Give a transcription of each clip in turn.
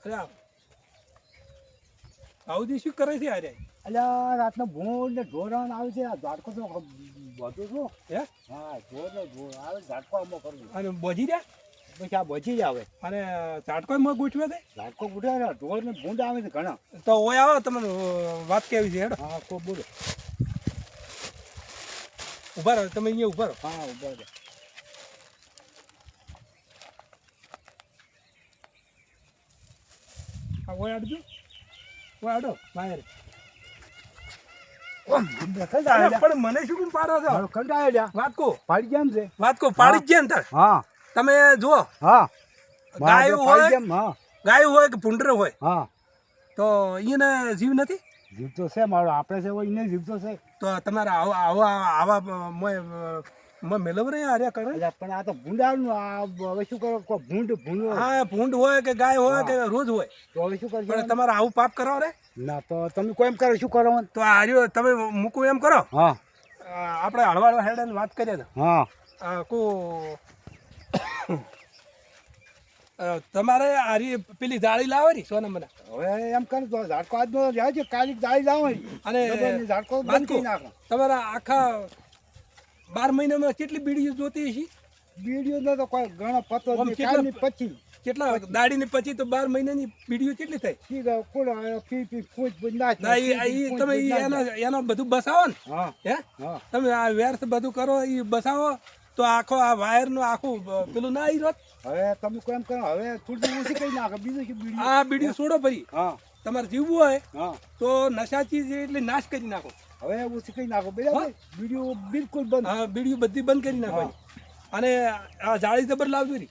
અરે આવું શું કરે છે અરે? અલ્યા રાતના ભૂંડ ને ઢોરણ આવે છે. આ ઝાડકો તો બધું શું હે? હા ઢોર ને ઢોર આવે ઝાડકો આમાં કરવું. અને બોજી રહ્યા પછી આ બચી જ આવે. અને ઝાટકો માં ગોઠવે છે. ઝાડકો ગુઠ્યા ને ઢોર ને ભૂંડ આવે છે ઘણા. તો ઓય આવો તમને વાત કેવી છે હેડો. હા કો બોલો. ઉભા રહો તમે અહીંયા ઉભા રહો. હા ઉભા રહો. હા ઓય આડજો ઓય આડો બહાર. પણ મને શું કેમ પાડો છો? કંટાળ્યા વાત કો પાડી કેમ છે? વાત કો પાડી જ ગયા ને હા તમે જુઓ હા ગાય હોય કેમ? હા ગાય હોય કે ભૂંડર હોય હા તો એને જીવ નથી. જીવ તો છે મારો. આપણે છે એને જીવ તો છે. તો તમારે આવા મેલવ રે આર્યા કરે. પણ આ તો ભૂંડાનું આ હવે શું કરો કોઈ ભૂંડ હા ભૂંડ હોય કે ગાય હોય કે રોજ હોય તો હવે શું કરજો? પણ તમારે આવું પાપ કરાવો રે ના તો તમે કોઈ એમ કરો શું કરો? તો આર્યો તમે મૂકું એમ કરો. હા આપણે હળવાળ હેડે વાત કરીએ ને હા તમારે આરી પેલી જાળી લાવે ને સોના મને હવે એમ કરે તો ઝાડકો આજનો જાય છે કાલી જાળી લાવો અને ઝાડકો બંધ કરી નાખો. તમારા આખા 12 મહિનામાં કેટલી બીડીઓ જોતી હશે? બીડીઓ ને તો કોઈ ઘણો પતો આમ નહીં. કેટલા- કાલની પછી કેટલા દાડીની પછી તો 12 મહિનાની બીડીઓ કેટલી થાય? કી ગયો કોણ પી ફૂટ નાખ. ના તમે એનો બધું બસાવો ને. હા હે હા તમે આ વ્યર્થ બધું કરો એ બસાવો તો આખો આ વાયર નું આખું પેલું ના આવી રોત. હવે તમે કોઈ એમ કરો હવે થોડું ઓછી કરી નાખો બીજું શું બીડી. આ બીડીઓ છોડો ભરી હા તમારે જીવવું હોય હા તો નશાચી છે એટલે નાશ કરી નાખો. હવે ઓછી કરી નાખો બરાબર. બીડીઓ બિલકુલ બંધ. હા બીડીઓ બધી બંધ કરી નાખો. અને આ જાળી જબર લાવજો રી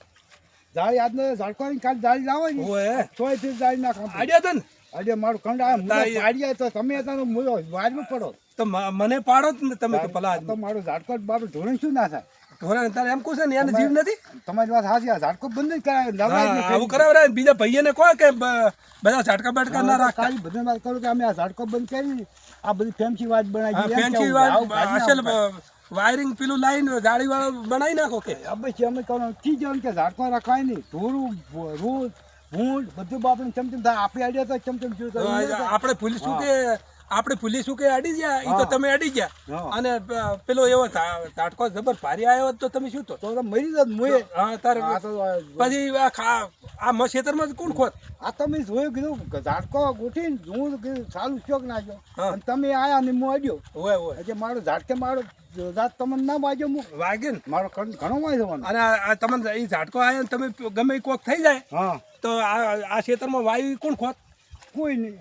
જાળી આજનો ઝાડકો કાલ જાળી લાવો ને ઓય તોય થી જાળી નાખો. આડ્યા તન આજે મારું કંડા પાડ્યા તો તમે તારો મૂળો વારમાં પડો તો મને પાડો જ ને તમે તો ભલા તો મારું ઝાડકો મારું ધોરણ શું ના થાય? ઢોરા તારે એમ કહું છે ને એને જીવ નથી. તમારી વાત સાચી. આ ઝાડકો બંધ જ કરાવે. આવું કરાવે બીજા ભાઈને કહો કે બધા ઝાટકા બાટકા ના રાખતા. કાલી બધી વાત કરું કે અમે આ ઝાડકો બંધ કરી આ બધી ફેન્સી વાત બનાવી છે. ફેન્સી અસલ વાયરિંગ પેલું લાઈન જાળી વાળો બનાવી નાખો કે અમે કહું કી જવાનું કે ઝાડકો રખાય નહીં. ધોરું રૂ ભૂંડ બધું આપણે ચમચમ થાય. આપણી આઈડિયા તો ચમચમ આપણે પોલીસું કે અડી ગયા એ તો તમે અડી ગયા. અને પેલો એવો ઝાટકો જબર ભારી આવ્યો તો તમે શું તો મરી જાત મુએ. હા તારે પછી આ ખેતરમાં કોણ ખોત? આ તમે જોયું કીધું ઝાડકો ગોઠીને હું કીધું સારું ચોક નાખ્યો અને તમે આયા ને હું અડ્યો. હોય હોય એટલે મારો ઝાડકે મારો જાત તમને ના વાગ્યો હું વાગે ને મારો ઘણો વાગ્યો. અને આ તમને એ ઝાટકો આવ્યો ને તમે ગમે કોક થઈ જાય હા તો આ ખેતરમાં વાયુ કોણ ખોત? કોઈ નહીં.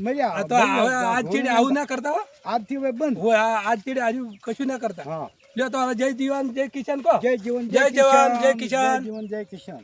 મર્યા તો હવે આજ ચીડે આવું ના કરતા હો. આજથી હવે બંધ હોય આજ ચીડે આજુ કશું ના કરતા. હા લ્યો તો હવે જય જીવન જય કિસાન કહો. જય જીવન જય જવાન જય કિસાન. જય જીવન જય કિસાન.